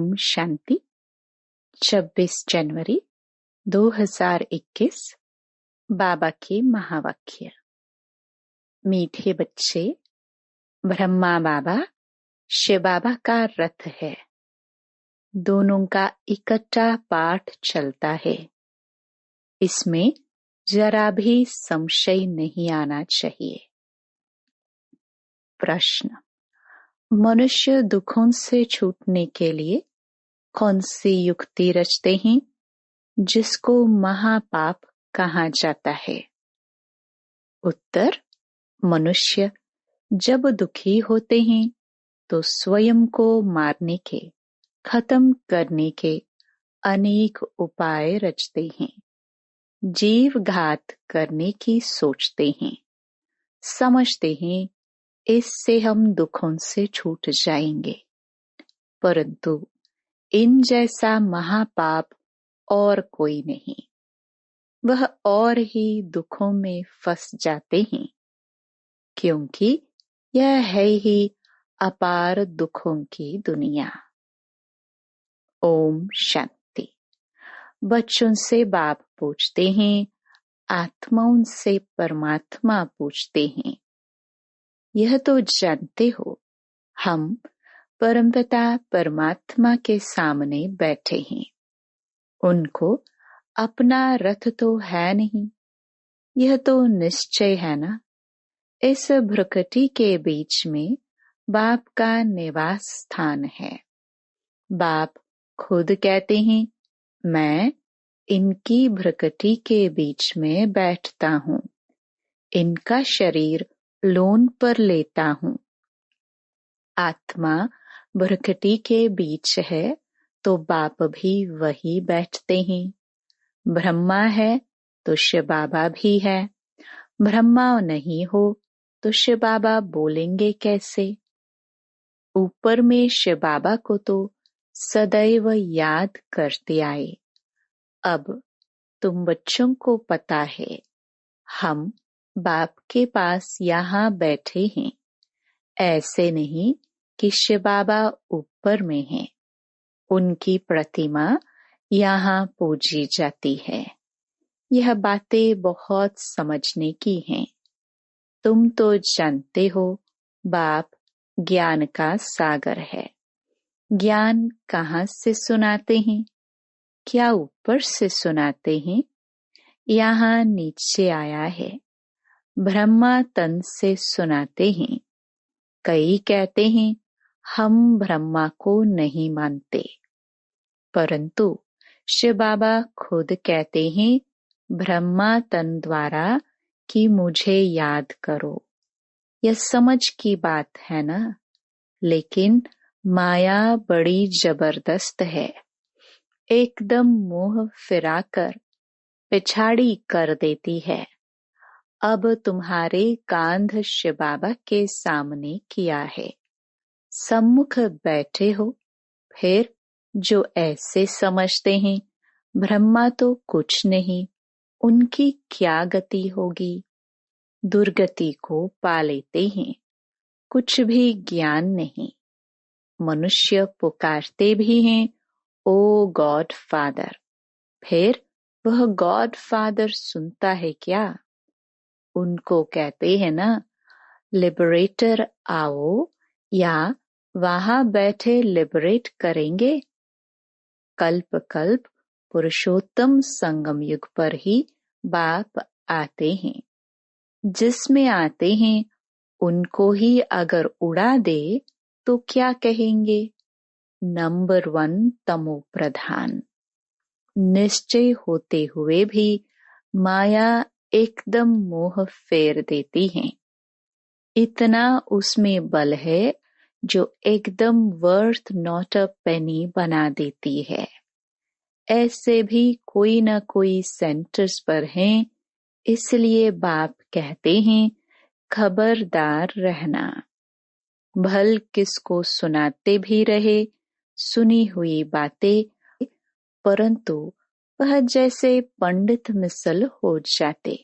ओम शांति। 26 जनवरी 2021 बाबा के महावाक्य। मीठे बच्चे, ब्रह्मा बाबा शिव बाबा का रथ है। दोनों का इकट्ठा पाठ चलता है। इसमें जरा भी संशय नहीं आना चाहिए। प्रश्न: मनुष्य दुखों से छूटने के लिए कौन सी युक्ति रचते हैं जिसको महापाप कहा जाता है? उत्तर: मनुष्य जब दुखी होते हैं तो स्वयं को मारने के, खत्म करने के अनेक उपाय रचते हैं। जीव घात करने की सोचते हैं। समझते हैं इससे हम दुखों से छूट जाएंगे, परंतु इन जैसा महापाप और कोई नहीं। वह और ही दुखों में फंस जाते हैं, क्योंकि यह है ही अपार दुखों की दुनिया। ओम शांति। बच्चों से बाप पूछते हैं, आत्माओं से परमात्मा पूछते हैं। यह तो जानते हो, हम परमपिता परमात्मा के सामने बैठे हैं। उनको अपना रथ तो है नहीं, यह तो निश्चय है ना। इस भ्रकटी के बीच में बाप का निवास स्थान है। बाप खुद कहते हैं, मैं इनकी भ्रकटी के बीच में बैठता हूँ, इनका शरीर लोन पर लेता हूँ। आत्मा भ्रकटी के बीच है तो बाप भी वही बैठते हैं। ब्रह्मा है तो शिव बाबा भी है। ब्रह्मा नहीं हो तो शिव बाबा बोलेंगे कैसे? ऊपर में शिव बाबा को तो सदैव याद करते आए। अब तुम बच्चों को पता है, हम बाप के पास यहाँ बैठे हैं। ऐसे नहीं कि शिव बाबा ऊपर में हैं। उनकी प्रतिमा यहाँ पूजी जाती है। यह बातें बहुत समझने की हैं। तुम तो जानते हो, बाप ज्ञान का सागर है। ज्ञान कहाँ से सुनाते हैं? क्या ऊपर से सुनाते हैं? यहाँ नीचे आया है। ब्रह्मा तन से सुनाते हैं। कई कहते हैं हम ब्रह्मा को नहीं मानते, परंतु शिव बाबा खुद कहते हैं ब्रह्मा तन द्वारा कि मुझे याद करो। यह समझ की बात है ना। लेकिन माया बड़ी जबरदस्त है, एकदम मोह फिराकर पिछाड़ी कर देती है। अब तुम्हारे कांध शिव बाबा के सामने किया है, सम्मुख बैठे हो। फिर जो ऐसे समझते हैं ब्रह्मा तो कुछ नहीं, उनकी क्या गति होगी? दुर्गति को पा लेते हैं। कुछ भी ज्ञान नहीं। मनुष्य पुकारते भी हैं, ओ गॉड फादर। फिर वह गॉड फादर सुनता है क्या? उनको कहते हैं ना, लिबरेटर आओ, या वहां बैठे लिबरेट करेंगे। कल्प कल्प पुरुषोत्तम संगम युग पर ही बाप आते हैं। जिसमें आते हैं उनको ही अगर उड़ा दे तो क्या कहेंगे? नंबर 1 तमो प्रधान। निश्चय होते हुए भी माया एकदम मोह फेर देती है। इतना उसमें बल है जो एकदम वर्थ नॉट अ पेनी बना देती है। ऐसे भी कोई न कोई सेंटर्स पर हैं, इसलिए बाप कहते हैं खबरदार रहना। भल किसको सुनाते भी रहे सुनी हुई बातें, परंतु वह जैसे पंडित मिसल हो जाते।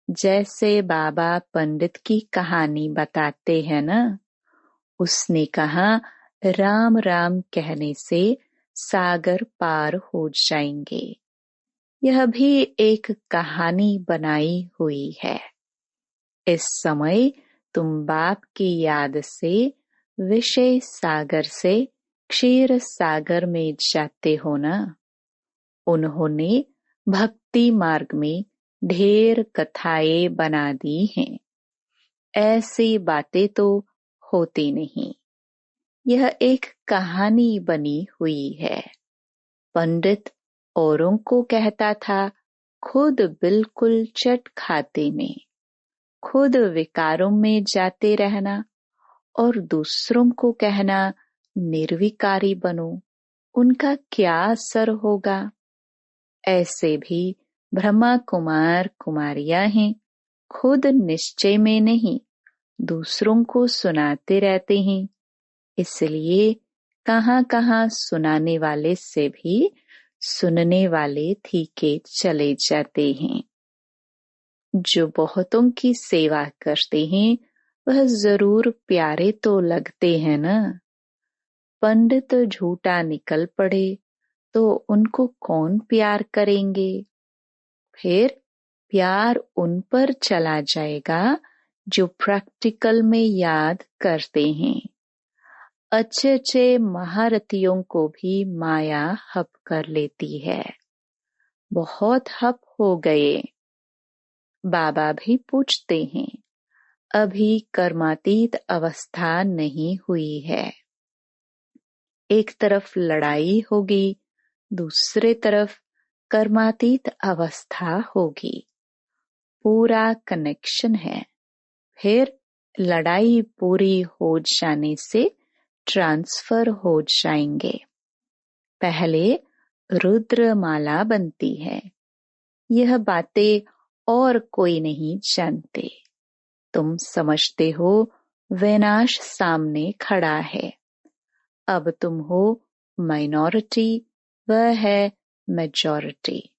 जैसे बाबा पंडित की कहानी बताते हैं ना। उसने कहा, राम राम कहने से सागर पार हो जाएंगे। यह भी एक कहानी बनाई हुई है। इस समय तुम बाप की याद से विषय सागर से क्षीर सागर में जाते हो ना। उन्होंने भक्ति मार्ग में ढेर कथाएं बना दी हैं। ऐसी बातें तो होती नहीं। यह एक कहानी बनी हुई है। पंडित औरों को कहता था, खुद बिल्कुल चट खाते में, खुद विकारों में जाते रहना और दूसरों को कहना निर्विकारी बनो, उनका क्या असर होगा। ऐसे भी ब्रह्मा कुमार कुमारियां हैं, खुद निश्चय में नहीं, दूसरों को सुनाते रहते हैं। इसलिए कहाँ-कहाँ सुनाने वाले से भी सुनने वाले ठीके चले जाते हैं। जो बहुतों की सेवा करते हैं वह जरूर प्यारे तो लगते हैं ना। पंडित झूठा निकल पड़े तो उनको कौन प्यार करेंगे। फिर प्यार उन पर चला जाएगा जो प्रैक्टिकल में याद करते हैं। अच्छे अच्छे महारथियों को भी माया हप कर लेती है। बहुत हप हो गए। बाबा भी पूछते हैं, अभी कर्मातीत अवस्था नहीं हुई है। एक तरफ लड़ाई होगी, दूसरे तरफ कर्मातीत अवस्था होगी। पूरा कनेक्शन है। फिर लड़ाई पूरी हो जाने से ट्रांसफर हो जाएंगे। पहले रुद्रमाला बनती है। यह बातें और कोई नहीं जानते। तुम समझते हो विनाश सामने खड़ा है। अब तुम हो माइनॉरिटी, वह है मेजॉरिटी,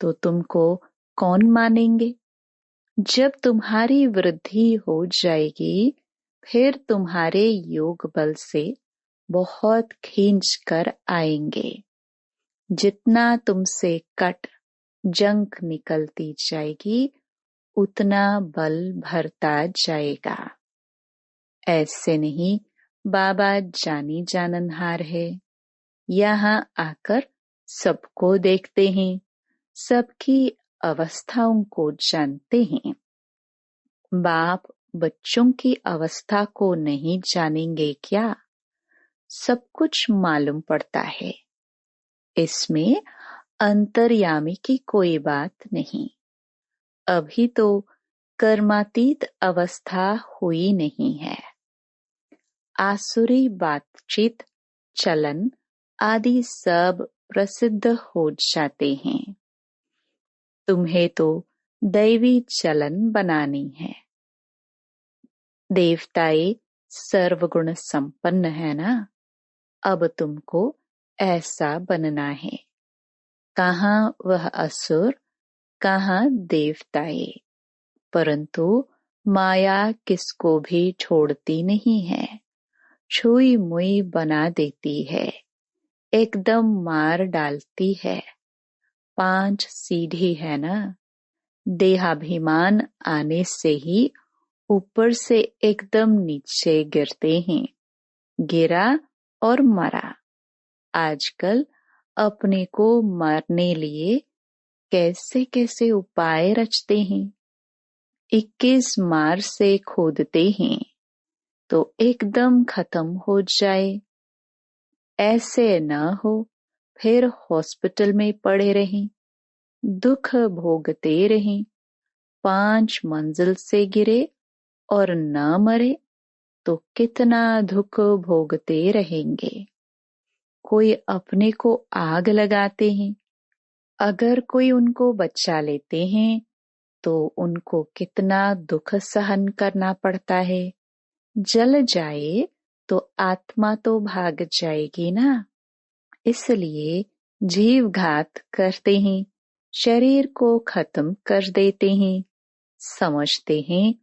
तो तुमको कौन मानेंगे। जब तुम्हारी वृद्धि हो जाएगी फिर तुम्हारे योग बल से बहुत खींच कर आएंगे। जितना तुमसे कट जंक निकलती जाएगी उतना बल भरता जाएगा। ऐसे नहीं बाबा जानी जाननहार है। यहाँ आकर सबको देखते हैं, सबकी अवस्थाओं को जानते हैं। बाप बच्चों की अवस्था को नहीं जानेंगे क्या। सब कुछ मालूम पड़ता है। इसमें अंतर्यामी की कोई बात नहीं। अभी तो कर्मातीत अवस्था हुई नहीं है। आसुरी बातचीत, चलन आदि सब प्रसिद्ध हो जाते हैं। तुम्हें तो दैवी चलन बनानी है। देवताएं सर्वगुण संपन्न है ना। अब तुमको ऐसा बनना है। कहाँ वह असुर, कहाँ देवताएं। परंतु माया किसको भी छोड़ती नहीं है। छुई मुई बना देती है, एकदम मार डालती है। 5 सीढ़ी है ना। देहाभिमान आने से ही ऊपर से एकदम नीचे गिरते हैं। गिरा और मरा। आजकल अपने को मारने लिए कैसे कैसे उपाय रचते हैं। 21 मार से खोदते हैं तो एकदम खत्म हो जाए। ऐसे न हो फिर हॉस्पिटल में पड़े रहें, दुख भोगते रहें। 5 मंजिल से गिरे और न मरे तो कितना दुख भोगते रहेंगे। कोई अपने को आग लगाते हैं, अगर कोई उनको बचा लेते हैं तो उनको कितना दुख सहन करना पड़ता है। जल जाए तो आत्मा तो भाग जाएगी ना। इसलिए जीव घात करते हैं, शरीर को खत्म कर देते हैं। समझते हैं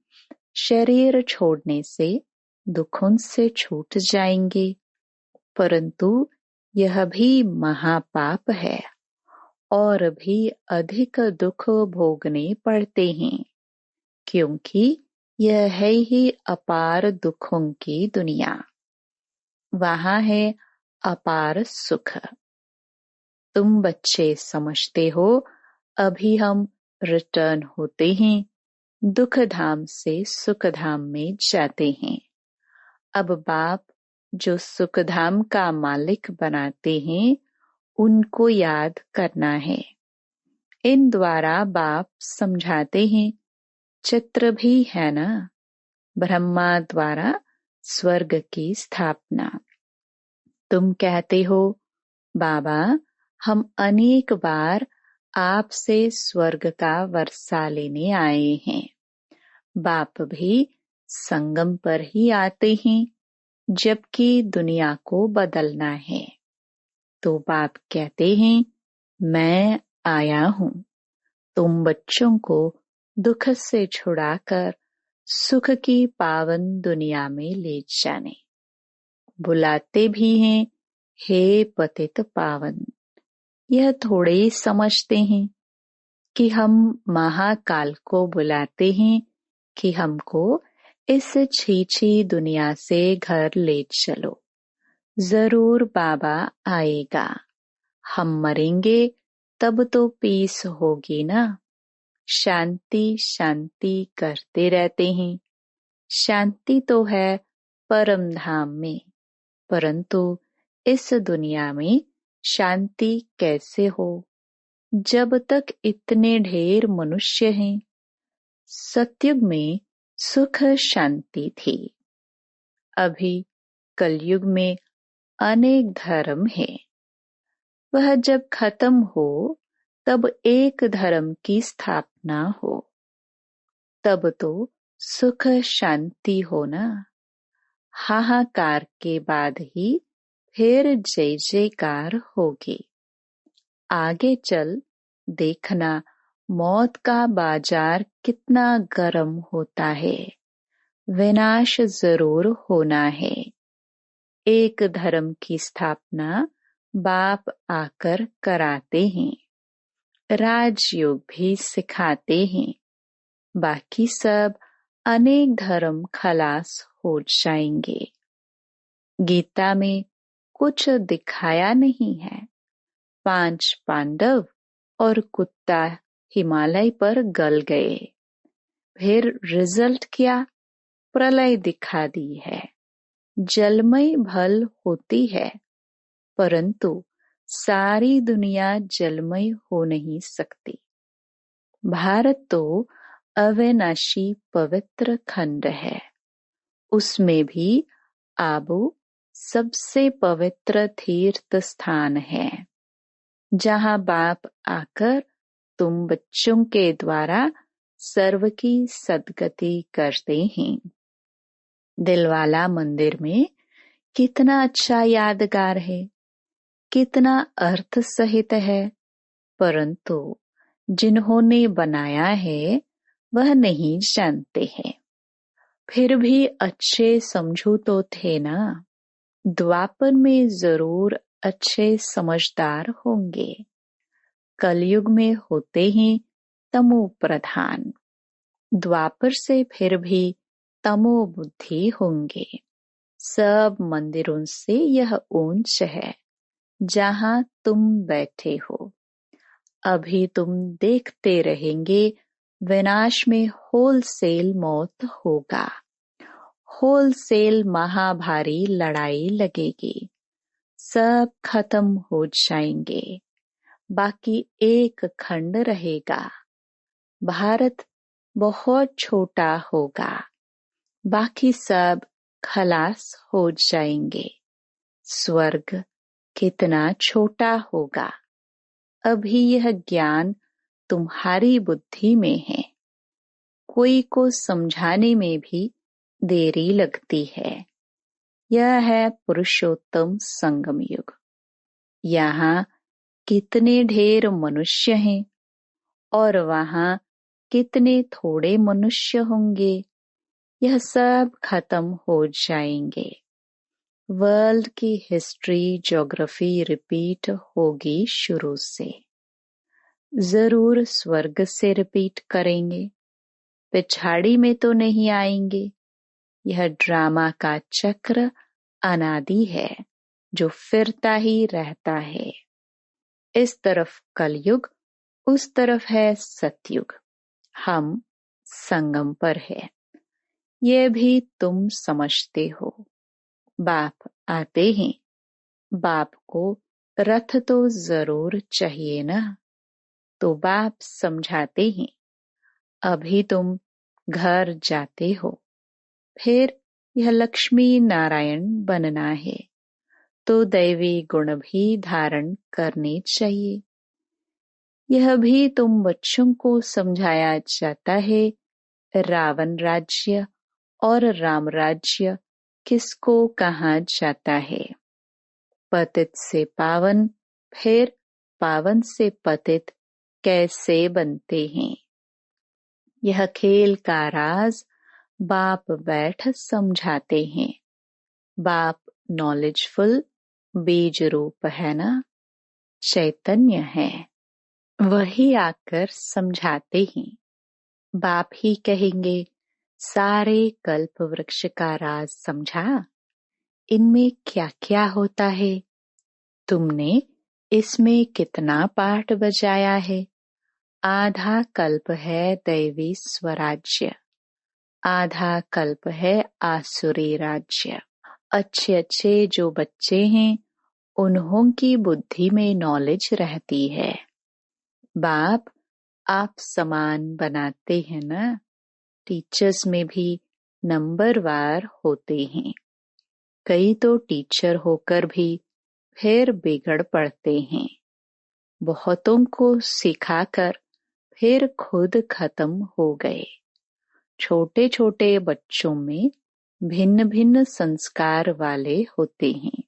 शरीर छोड़ने से दुखों से छूट जाएंगे। परंतु यह भी महापाप है और भी अधिक दुख भोगने पड़ते हैं, क्योंकि यह है ही अपार दुखों की दुनिया। वहाँ है अपार सुख। तुम बच्चे समझते हो अभी हम रिटर्न होते हैं, दुख धाम से सुख धाम में जाते हैं। अब बाप जो सुख धाम का मालिक बनाते हैं उनको याद करना है। इन द्वारा बाप समझाते हैं, चित्र भी है ना, ब्रह्मा द्वारा स्वर्ग की स्थापना। तुम कहते हो बाबा हम अनेक बार आपसे स्वर्ग का वर्षा लेने आए हैं। बाप भी संगम पर ही आते हैं, जबकि दुनिया को बदलना है। तो बाप कहते हैं मैं आया हूँ तुम बच्चों को दुख से छुड़ाकर सुख की पावन दुनिया में ले जाने। बुलाते भी हैं हे पतित पावन। यह थोड़े समझते हैं कि हम महाकाल को बुलाते हैं कि हमको इस छीछी दुनिया से घर ले चलो। जरूर बाबा आएगा, हम मरेंगे तब तो पीस होगी ना। शांति शांति करते रहते हैं। शांति तो है परम धाम में, परंतु इस दुनिया में शांति कैसे हो जब तक इतने ढेर मनुष्य हैं। सतयुग में सुख शांति थी, अभी कलयुग में अनेक धर्म है। वह जब खत्म हो तब एक धर्म की स्थापना हो, तब तो सुख शांति हो ना। हाहाकार के बाद ही फिर जय जयकार होगी। आगे चल देखना मौत का बाजार कितना गर्म होता है। विनाश जरूर होना है। एक धर्म की स्थापना बाप आकर कराते हैं, राजयोग भी सिखाते हैं। बाकी सब अनेक धर्म खलास हो जाएंगे। गीता में कुछ दिखाया नहीं है। 5 पांडव और कुत्ता हिमालय पर गल गए, फिर रिजल्ट क्या? प्रलय दिखा दी है। जलमय भल होती है, परंतु सारी दुनिया जलमय हो नहीं सकती। भारत तो अविनाशी पवित्र खंड है, उसमें भी आबू सबसे पवित्र तीर्थ स्थान है, जहाँ बाप आकर तुम बच्चों के द्वारा सर्व की सद्गति करते हैं। दिलवाला मंदिर में कितना अच्छा यादगार है, कितना अर्थ सहित है, परंतु जिन्होंने बनाया है वह नहीं जानते हैं। फिर भी अच्छे समझू तो थे ना। द्वापर में जरूर अच्छे समझदार होंगे, कलयुग में होते हैं तमो प्रधान। द्वापर से फिर भी तमो बुद्धि होंगे। सब मंदिरों से यह ऊंच है जहाँ तुम बैठे हो। अभी तुम देखते रहेंगे विनाश में होलसेल मौत होगा। होलसेल महाभारी लड़ाई लगेगी, सब खत्म हो जाएंगे, बाकी एक खंड रहेगा। भारत बहुत छोटा होगा, बाकी सब खलास हो जाएंगे। स्वर्ग कितना छोटा होगा। अभी यह ज्ञान तुम्हारी बुद्धि में है। कोई को समझाने में भी देरी लगती है। यह है पुरुषोत्तम संगम युग। यहाँ कितने ढेर मनुष्य हैं और वहाँ कितने थोड़े मनुष्य होंगे। यह सब खत्म हो जाएंगे। वर्ल्ड की हिस्ट्री ज्योग्राफी रिपीट होगी शुरू से। जरूर स्वर्ग से रिपीट करेंगे, पिछाड़ी में तो नहीं आएंगे। यह ड्रामा का चक्र अनादि है जो फिरता ही रहता है। इस तरफ कलयुग, उस तरफ है सतयुग। हम संगम पर है, ये भी तुम समझते हो। बाप आते हैं, बाप को रथ तो जरूर चाहिए ना, तो बाप समझाते हैं। अभी तुम घर जाते हो, फिर यह लक्ष्मी नारायण बनना है, तो दैवी गुण भी धारण करने चाहिए। यह भी तुम बच्चों को समझाया जाता है। रावण राज्य और राम राज्य किसको कहा जाता है? पतित से पावन, फिर पावन से पतित कैसे बनते हैं? यह खेल का राज बाप बैठ समझाते हैं। बाप नॉलेजफुल बीज रूप है ना, चैतन्य है, वही आकर समझाते हैं। बाप ही कहेंगे, सारे कल्प वृक्ष का राज समझा? इनमें क्या क्या होता है? तुमने इसमें कितना पाठ बजाया है? आधा कल्प है दैवी स्वराज्य, आधा कल्प है आसुरी राज्य। अच्छे अच्छे जो बच्चे हैं, उन्हों की बुद्धि में नॉलेज रहती है। बाप आप समान बनाते हैं ना। टीचर्स में भी नंबरवार होते हैं। कई तो टीचर होकर भी फिर बिगड़ पड़ते हैं। बहुतों को सिखाकर फिर खुद खत्म हो गए। छोटे छोटे बच्चों में भिन्न भिन्न संस्कार वाले होते हैं।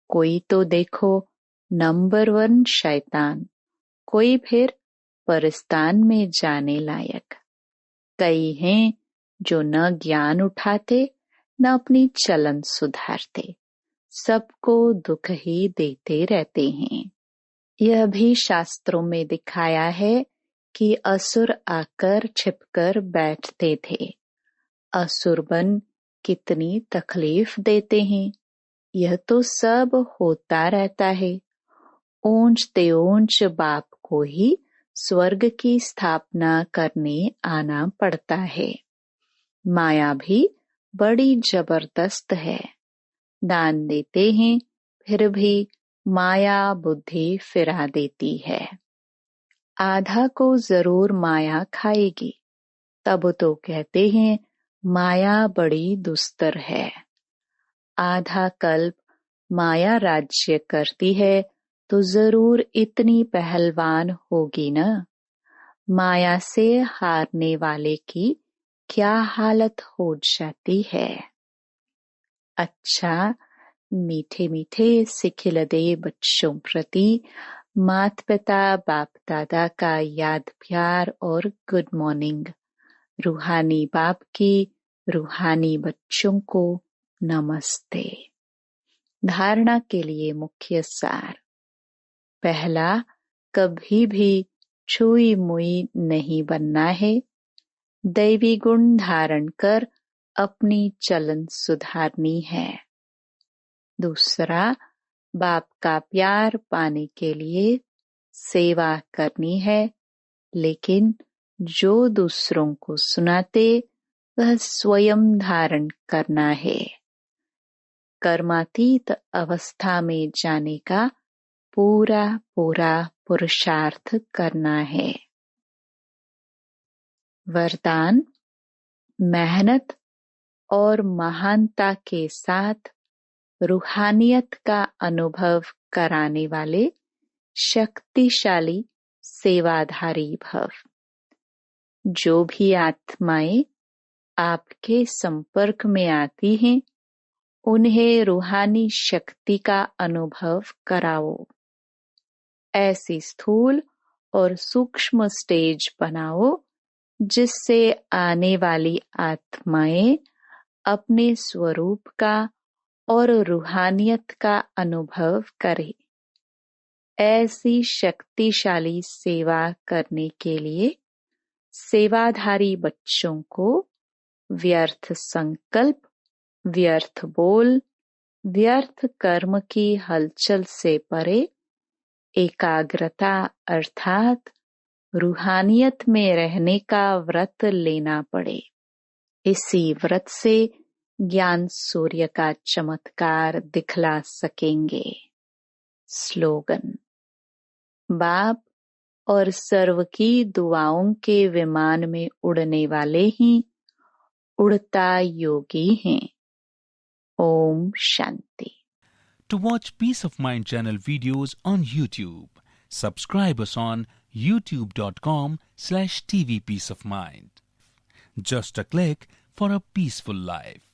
कोई तो देखो नंबर 1 शैतान, कोई फिर परिस्तान में जाने लायक। कई हैं जो न ज्ञान उठाते न अपनी चलन सुधारते, सबको दुख ही देते रहते हैं। यह भी शास्त्रों में दिखाया है कि असुर आकर छिपकर बैठते थे। असुर बन कितनी तकलीफ देते हैं। यह तो सब होता रहता है। ऊंच ते ऊंच बाप को ही स्वर्ग की स्थापना करने आना पड़ता है। माया भी बड़ी जबरदस्त है। दान देते हैं, फिर भी माया बुद्धि फिरा देती है। आधा को जरूर माया खाएगी, तब तो कहते हैं माया बड़ी दुस्तर है। आधा कल्प माया राज्य करती है तो जरूर इतनी पहलवान होगी ना। माया से हारने वाले की क्या हालत हो जाती है। अच्छा, मीठे मीठे सिखिलदे बच्चों प्रति माता पिता बाप दादा का याद प्यार और गुड मॉर्निंग। रूहानी बाप की रूहानी बच्चों को नमस्ते। धारणा के लिए मुख्य सार। पहला, कभी भी छुई मुई नहीं बनना है। दैवी गुण धारण कर अपनी चलन सुधारनी है। दूसरा, बाप का प्यार पाने के लिए सेवा करनी है, लेकिन जो दूसरों को सुनाते वह स्वयं धारण करना है। कर्मातीत अवस्था में जाने का पूरा पूरा पुरुषार्थ करना है। वरदान, मेहनत और महानता के साथ रूहानियत का अनुभव कराने वाले शक्तिशाली सेवाधारी भव। जो भी आत्माएं आपके संपर्क में आती हैं, उन्हें रूहानी शक्ति का अनुभव कराओ। ऐसी स्थूल और सूक्ष्म स्टेज बनाओ जिससे आने वाली आत्माएं अपने स्वरूप का और रूहानियत का अनुभव करें। ऐसी शक्तिशाली सेवा करने के लिए सेवाधारी बच्चों को व्यर्थ संकल्प, व्यर्थ बोल, व्यर्थ कर्म की हलचल से परे एकाग्रता अर्थात रूहानियत में रहने का व्रत लेना पड़े। इसी व्रत से ज्ञान सूर्य का चमत्कार दिखला सकेंगे। स्लोगन: बाप और सर्व की दुआओं के विमान में उड़ने वाले ही उड़ता योगी हैं। Om Shanti. To watch Peace of Mind channel videos on YouTube, subscribe us on youtube.com/tvpeaceofmind. Just a click for a peaceful life.